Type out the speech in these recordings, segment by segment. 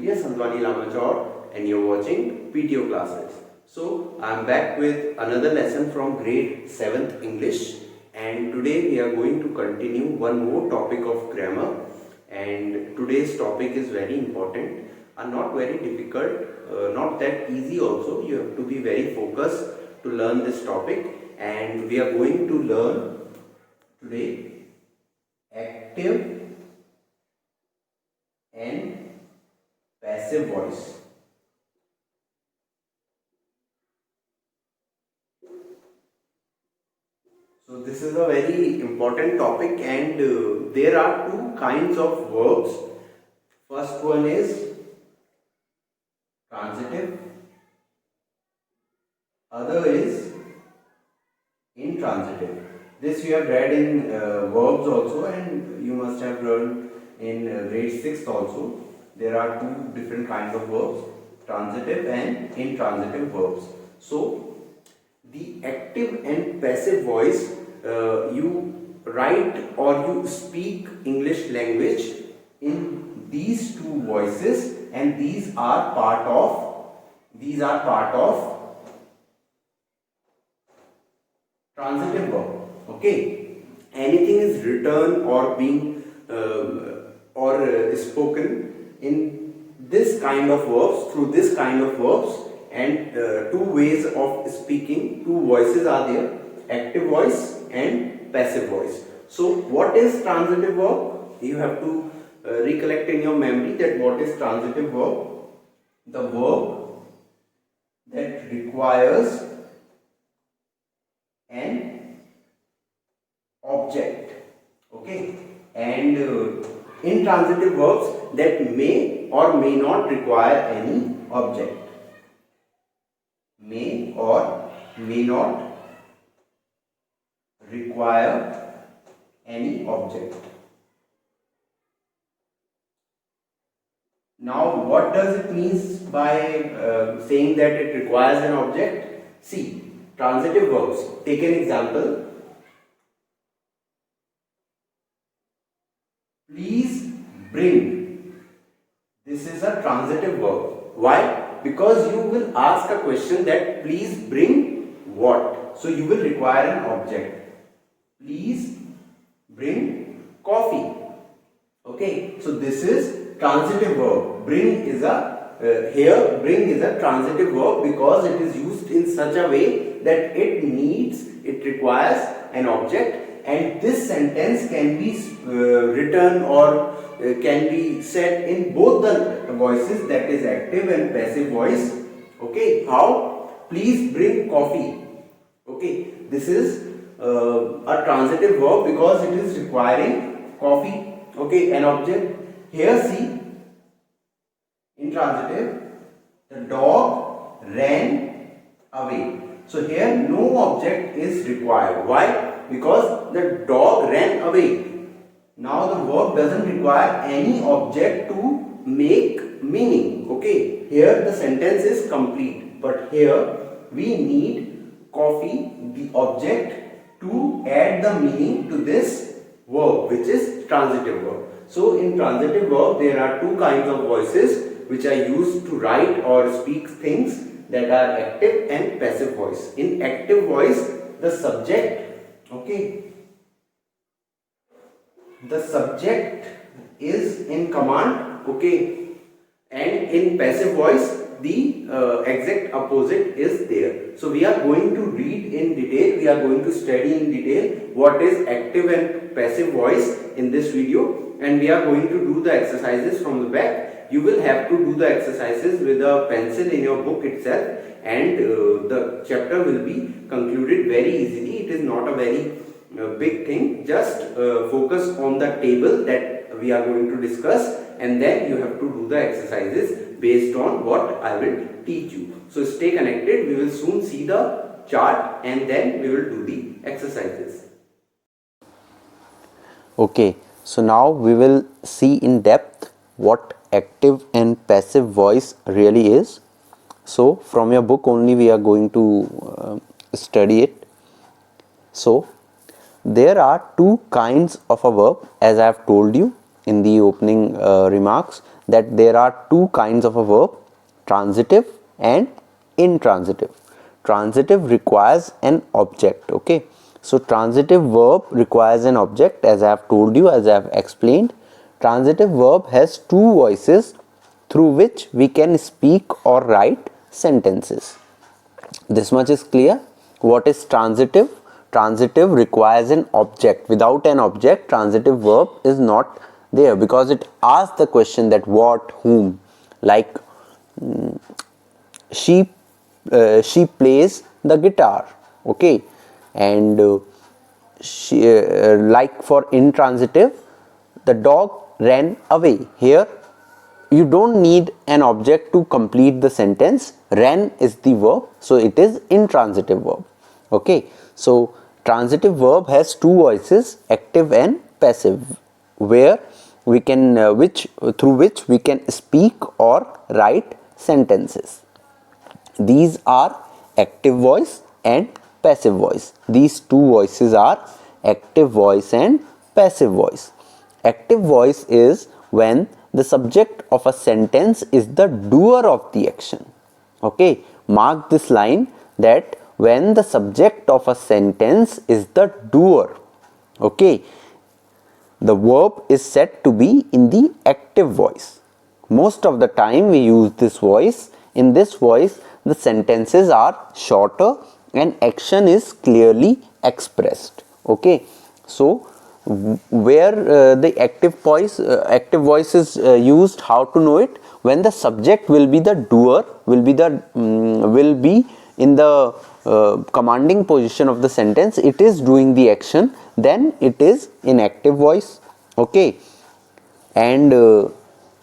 P.S. Handwani Lamachor, and you're watching PTO classes. So I'm back with another lesson from grade 7th English, and today we are going to continue one more topic of grammar. And today's topic is very important and not very difficult, not that easy also. You have to be very focused to learn this topic, and we are going to learn today active and passive voice. So this is a very important topic, and there are two kinds of verbs. First one is transitive, other is intransitive. This you have read in verbs also, and you must have learned in grade 6 also. There are two different kinds of verbs, transitive and intransitive verbs. So the active and passive voice, you write or you speak English language in these two voices, and these are part of transitive verb. Okay, anything is written or being spoken in this kind of verbs, through this kind of verbs, and two ways of speaking, two voices are there, active voice and passive voice. So what is transitive verb? You have to recollect in your memory that what is transitive verb? The verb that requires an object. Okay, and intransitive verbs that may or may not require any object. May or may not require any object. Now, what does it mean by saying that it requires an object? See, transitive verbs. Take an example. Please bring. This is a transitive verb. Why? Because you will ask a question that please bring what? So you will require an object. Please bring coffee. Okay, so this is transitive verb. Bring is bring is a transitive verb because it is used in such a way that it requires an object, and this sentence can be written or can be said in both the voices, that is active and passive voice. Okay, how? Please bring coffee. Okay, this is a transitive verb because it is requiring coffee. Okay, an object. Here see, intransitive, the dog ran away. So here no object is required. Why? Because the dog ran away. Now the verb doesn't require any object to make meaning. Okay, here the sentence is complete, but here we need coffee, the object, to add the meaning to this verb, which is transitive verb. So in transitive verb there are two kinds of voices which are used to write or speak things, that are active and passive voice. In active voice, the subject, okay, the subject is in command, okay, and in passive voice the exact opposite is there. So we are going to read in detail, we are going to study in detail what is active and passive voice in this video, and we are going to do the exercises from the back. You will have to do the exercises with a pencil in your book itself, and the chapter will be concluded very easily. It is not a very big thing. Just focus on the table that we are going to discuss, and then you have to do the exercises based on what I will teach you. So stay connected. We will soon see the chart, and then we will do the exercises. Okay, so now we will see in depth what active and passive voice really is. So from your book only we are going to study it. So there are two kinds of a verb, as I have told you in the opening remarks, that there are two kinds of a verb, transitive and intransitive. Transitive requires an object. Okay, so transitive verb requires an object, as I have told you, as I have explained. Transitive verb has two voices through which we can speak or write sentences. This much is clear. What is transitive? Transitive requires an object. Without an object, transitive verb is not there, because it asks the question that what, whom. Like she plays the guitar. Okay, and like for intransitive, the dog ran away. Here you don't need an object to complete the sentence. Ran is the verb, so it is intransitive verb. Okay, so transitive verb has two voices, active and passive, where we can through which we can speak or write sentences. These are active voice and passive voice. These two voices are active voice and passive voice. Active voice is when the subject of a sentence is the doer of the action. Okay, mark this line, that when the subject of a sentence is the doer, okay, the verb is said to be in the active voice. Most of the time we use this voice. In this voice, the sentences are shorter and action is clearly expressed. Okay, so where the active voice is used, how to know it? When the subject will be the doer, will be in the commanding position of the sentence, it is doing the action, then it is in active voice. Okay, and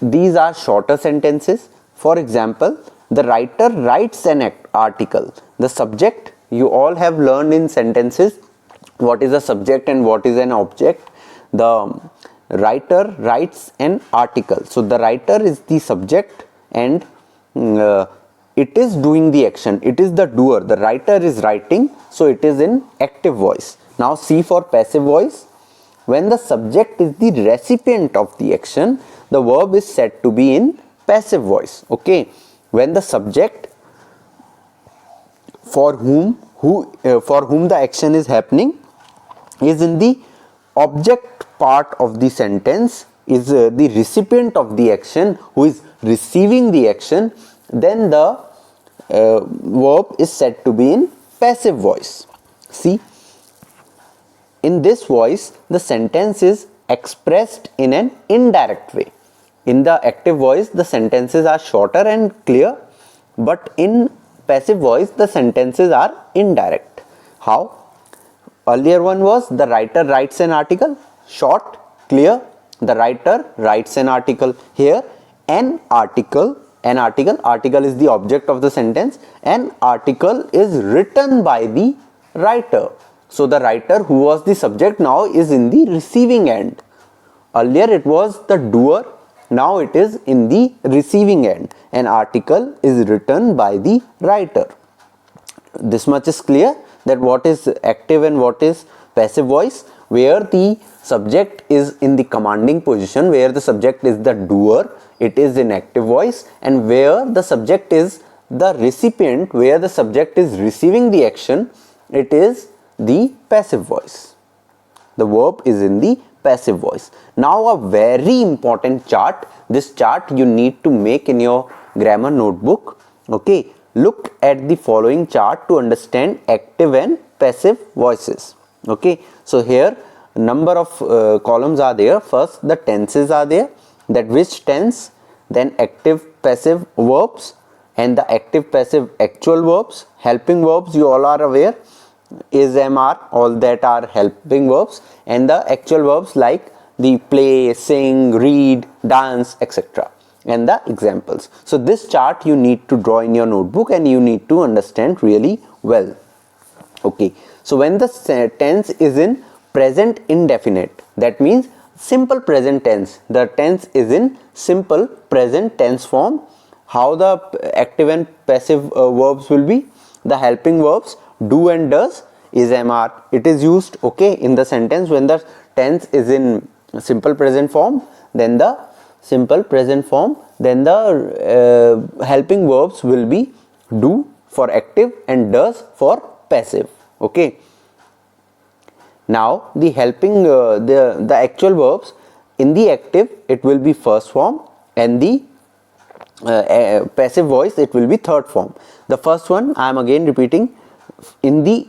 these are shorter sentences. For example, the writer writes an article. The subject, you all have learned in sentences what is a subject and what is an object. The writer writes an article, so the writer is the subject and it is doing the action, it is the doer, the writer is writing, so it is in active voice. Now see for passive voice. When the subject is the recipient of the action, the verb is said to be in passive voice. Okay, when the subject for whom the action is happening is in the object part of the sentence, is the recipient of the action, who is receiving the action, then the verb is said to be in passive voice. See, in this voice the sentence is expressed in an indirect way. In the active voice the sentences are shorter and clear, but in passive voice the sentences are indirect. How? Earlier one was the writer writes an article, short, clear, the writer writes an article. Here an article is the object of the sentence, an article is written by the writer. So the writer, who was the subject, now is in the receiving end. Earlier it was the doer, now it is in the receiving end. An article is written by the writer. This much is clear, that what is active and what is passive voice. Where the subject is in the commanding position, where the subject is the doer, it is in active voice, and where the subject is the recipient, where the subject is receiving the action, it is the passive voice. The verb is in the passive voice. Now a very important chart. This chart you need to make in your grammar notebook. Okay, look at the following chart to understand active and passive voices. Okay, so here number of columns are there. First the tenses are there, that which tense, then active passive verbs and the active passive actual verbs. Helping verbs you all are aware, is, am, are, all that are helping verbs, and the actual verbs like the play, sing, read, dance, etc. and the examples. So this chart you need to draw in your notebook and you need to understand really well. Okay, so when the tense is in present indefinite, that means simple present tense, the tense is in simple present tense form. How the active and passive verbs will be? The helping verbs do and does, is, am, are, it is used, okay, in the sentence when the tense is in simple present form. Then the simple present form, then the helping verbs will be do for active and does for passive. Okay. Now the helping the actual verbs, in the active it will be first form, and the passive voice it will be third form. The first one I am again repeating, in the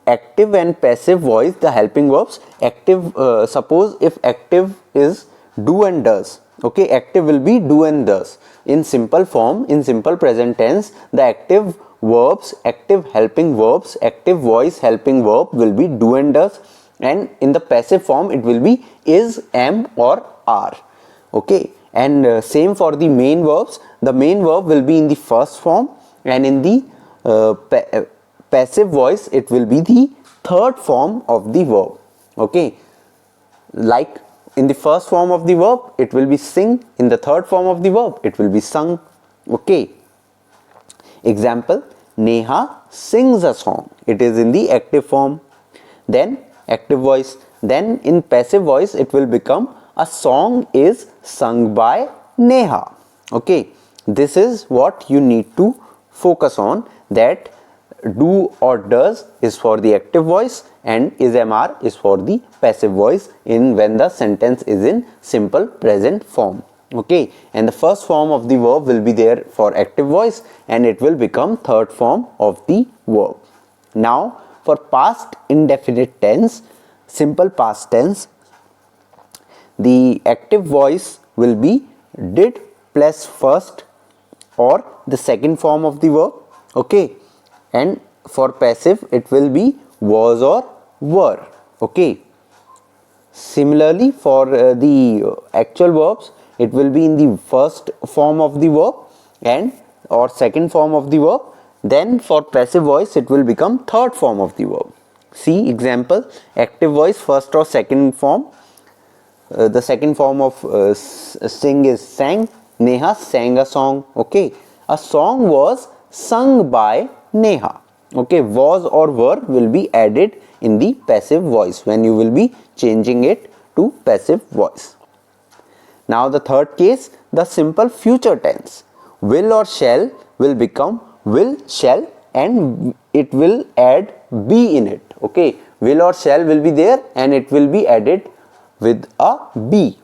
active and passive voice, the helping verbs, active, suppose if active is do and does, okay, active will be do and does. In simple form, in simple present tense, the active verbs, active helping verbs, active voice helping verb will be do and does, and in the passive form it will be is, am or are. Okay, and same for the main verbs, the main verb will be in the first form, and in the passive voice it will be the third form of the verb. Okay, like in the first form of the verb it will be sing, in the third form of the verb it will be sung. Okay, example, Neha sings a song, it is in the active form. Then active voice, then in passive voice it will become a song is sung by Neha. Okay, this is what you need to focus on, that do or does is for the active voice and is, mr is for the passive voice in when the sentence is in simple present form. Okay, and the first form of the verb will be there for active voice and it will become third form of the verb. Now for past indefinite tense, simple past tense, the active voice will be did plus first or the second form of the verb. Okay, and for passive it will be was or were. Okay, similarly for the actual verbs it will be in the first form of the verb and or second form of the verb. Then for passive voice it will become third form of the verb. See example, active voice first or second form, the second form of sing is sang, Neha sang a song. Okay, a song was sung by Neha. Okay, was or were will be added in the passive voice when you will be changing it to passive voice. Now the third case, the simple future tense, will or shall will become will, shall, and it will add be in it. Okay, will or shall will be there and it will be added with a be.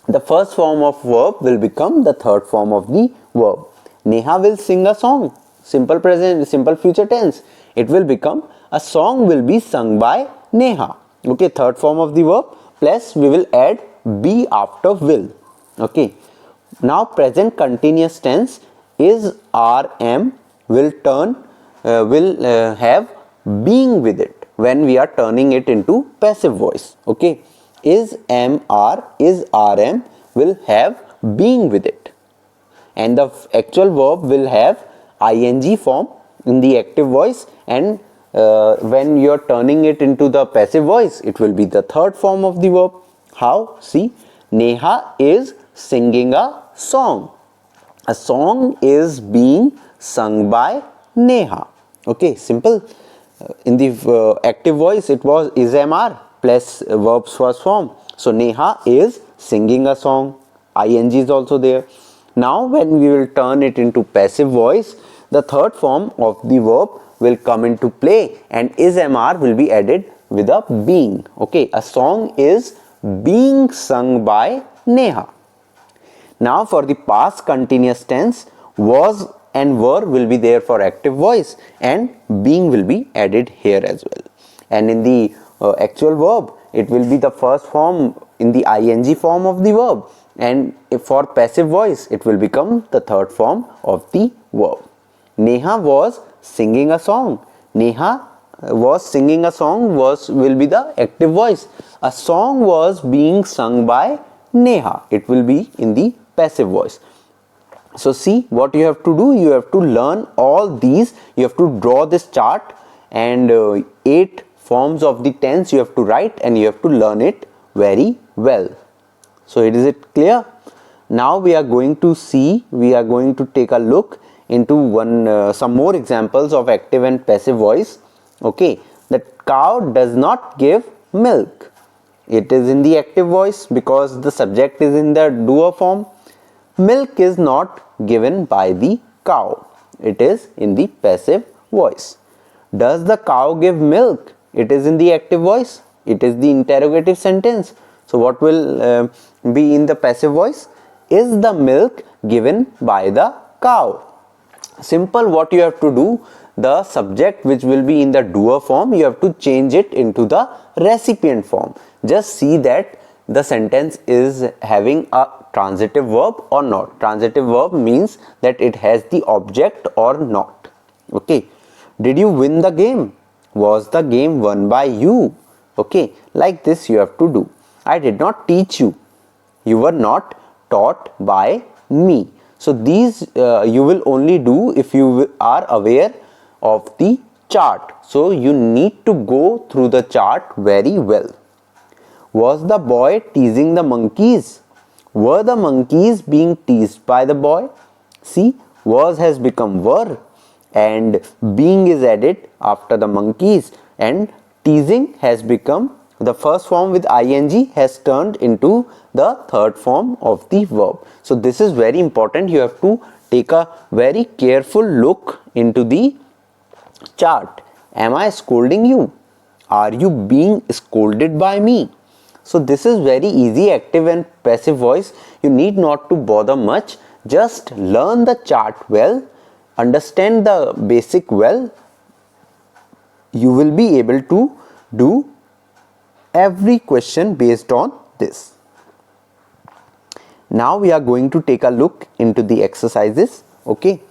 The first form of verb will become the third form of the verb. Neha will sing a song, simple present, simple future tense, it will become a song will be sung by Neha. Okay, third form of the verb, plus we will add be after will. Okay, now present continuous tense, is, are, am will turn will have being with it when we are turning it into passive voice. Okay, is, am, are, is, are, am will have being with it, and the actual verb will have ing form in the active voice, and when you are turning it into the passive voice it will be the third form of the verb. How? See, Neha is singing a song, a song is being sung by Neha. Okay, simple. In the active voice it was is, am, are plus verbs first form, so Neha is singing a song, ing is also there. Now when we will turn it into passive voice, the third form of the verb will come into play and is, am, are will be added with a being. Okay, a song is being sung by Neha. Now for the past continuous tense, was and were will be there for active voice and being will be added here as well. And in the actual verb it will be the first form in the ing form of the verb, and if for passive voice it will become the third form of the verb. Neha was singing a song, Neha was singing a song will be the active voice. A song was being sung by Neha, it will be in the passive voice. So see what you have to do, you have to learn all these, you have to draw this chart and 8 forms of the tense you have to write and you have to learn it very well. So is it clear? Now we are going to see, we are going to take a look into some more examples of active and passive voice. Okay, the cow does not give milk. It is in the active voice because the subject is in the doer form. Milk is not given by the cow. It is in the passive voice. Does the cow give milk? It is in the active voice. It is the interrogative sentence. So what will be in the passive voice? Is the milk given by the cow? Simple. What you have to do, the subject which will be in the doer form, you have to change it into the recipient form. Just see that the sentence is having a transitive verb or not. Transitive verb means that it has the object or not. Okay. Did you win the game? Was the game won by you? Okay, like this you have to do. I did not teach you. You were not taught by me. So these you will only do if you are aware of the chart. So you need to go through the chart very well. Was the boy teasing the monkeys? Were the monkeys being teased by the boy? See, was has become were and being is added after the monkeys, and teasing has become the first form with ing has turned into the third form of the verb. So this is very important. You have to take a very careful look into the chart. Am I scolding you? Are you being scolded by me? So this is very easy, active and passive voice. You need not to bother much. Just learn the chart well, understand the basic well. You will be able to do every question based on this. Now we are going to take a look into the exercises. Okay.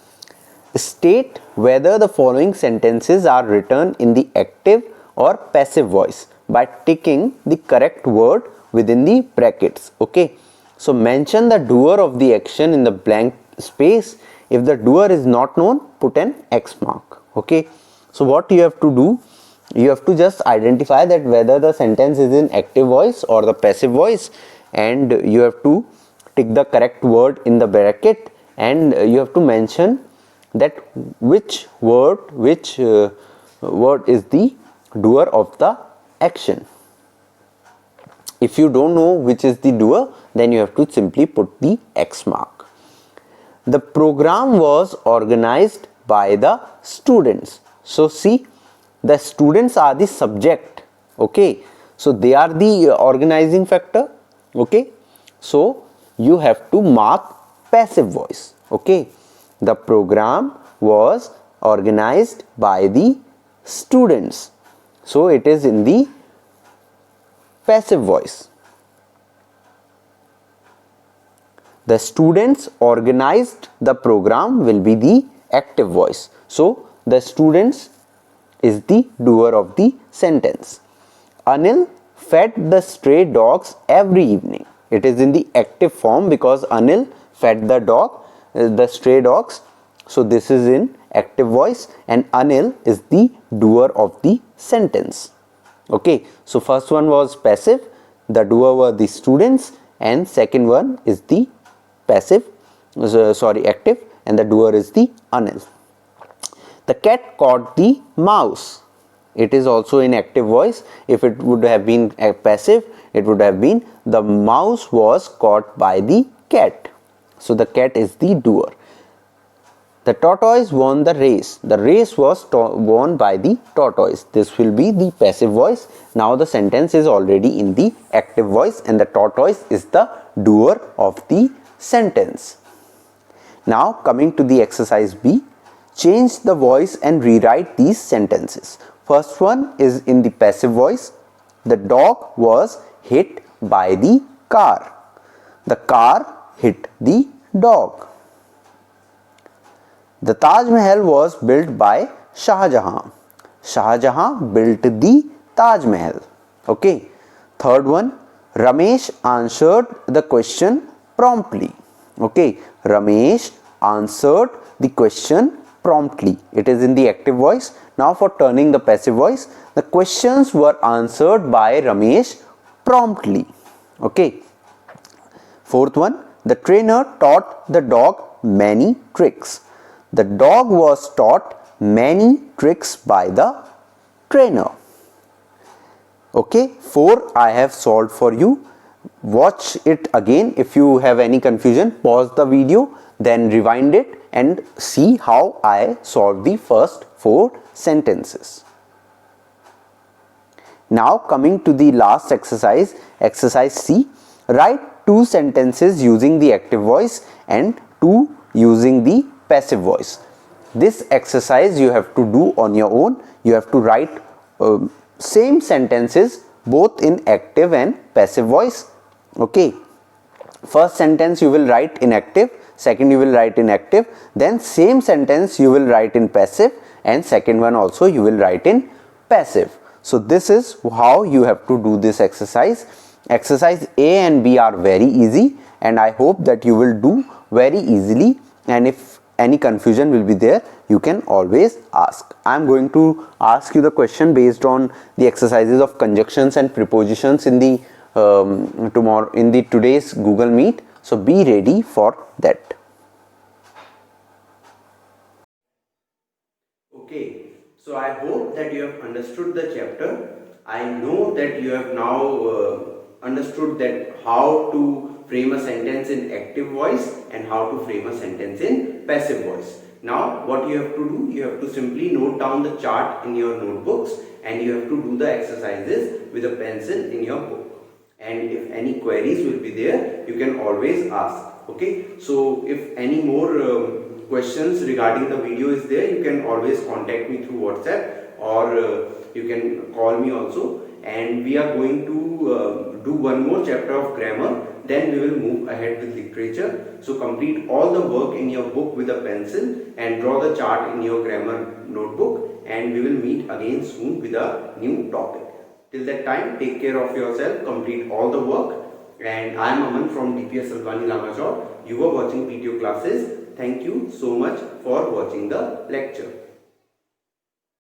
State whether the following sentences are written in the active or passive voice by ticking the correct word within the brackets. Okay. So mention the doer of the action in the blank space. If the doer is not known, put an X mark. Okay. So what you have to do, you have to just identify that whether the sentence is in active voice or the passive voice, and you have to tick the correct word in the bracket, and you have to mention that which word is the doer of the action. If you don't know which is the doer, then you have to simply put the X mark. The program was organized by the students. So see, the students are the subject. Okay, so they are the organizing factor. Okay, so you have to mark passive voice. Okay, the program was organized by the students. So it is in the passive voice. The students organized the program will be the active voice. So the students is the doer of the sentence. Anil fed the stray dogs every evening. It is in the active form because Anil fed the stray dogs. So this is in active voice, and Anil is the doer of the sentence. Okay, so first one was passive, the doer were the students, and second one is the active, and the doer is the Anil. The cat caught the mouse. It is also in active voice. If it would have been passive, it would have been the mouse was caught by the cat. So the cat is the doer. The tortoise won the race. The race was won by the tortoise. This will be the passive voice. Now the sentence is already in the active voice, and the tortoise is the doer of the sentence. Now coming to the exercise B, change the voice and rewrite these sentences. First one is in the passive voice. The dog was hit by the car. The car hit the dog. The Taj Mahal was built by Shah Jahan. Shah Jahan built the Taj Mahal. Okay. Third one, Ramesh answered the question promptly. Okay. Ramesh answered the question promptly. It is in the active voice. Now for turning the passive voice, the questions were answered by Ramesh promptly. Okay. Fourth one, the trainer taught the dog many tricks. The dog was taught many tricks by the trainer. Okay, 4 I have solved for you. Watch it again. If you have any confusion, pause the video, then rewind it and see how I solved the first 4 sentences. Now coming to the last exercise, exercise C. Write 2 sentences using the active voice and 2 using the passive voice. This exercise you have to do on your own. You have to write same sentences both in active and passive voice. Okay. First sentence you will write in active, second you will write in active, then same sentence you will write in passive, and second one also you will write in passive. So this is how you have to do this exercise. Exercise A and B are very easy, and I hope that you will do very easily, and if any confusion will be there, you can always ask. I am going to ask you the question based on the exercises of conjunctions and prepositions in the today's Google Meet. So be ready for that. Okay, so I hope that you have understood the chapter. I know that you have now understood that how to frame a sentence in active voice and how to frame a sentence in passive voice. Now what you have to do, you have to simply note down the chart in your notebooks and you have to do the exercises with a pencil in your book. And if any queries will be there, you can always ask. Okay, so if any more questions regarding the video is there, you can always contact me through WhatsApp or you can call me also. And we are going to do one more chapter of grammar, then we will move ahead with literature. So complete all the work in your book with a pencil and draw the chart in your grammar notebook, and we will meet again soon with a new topic. Till that time, take care of yourself, complete all the work. And I am Aman from DPS Salwani Lamajor. You are watching PTO classes. Thank you so much for watching the lecture.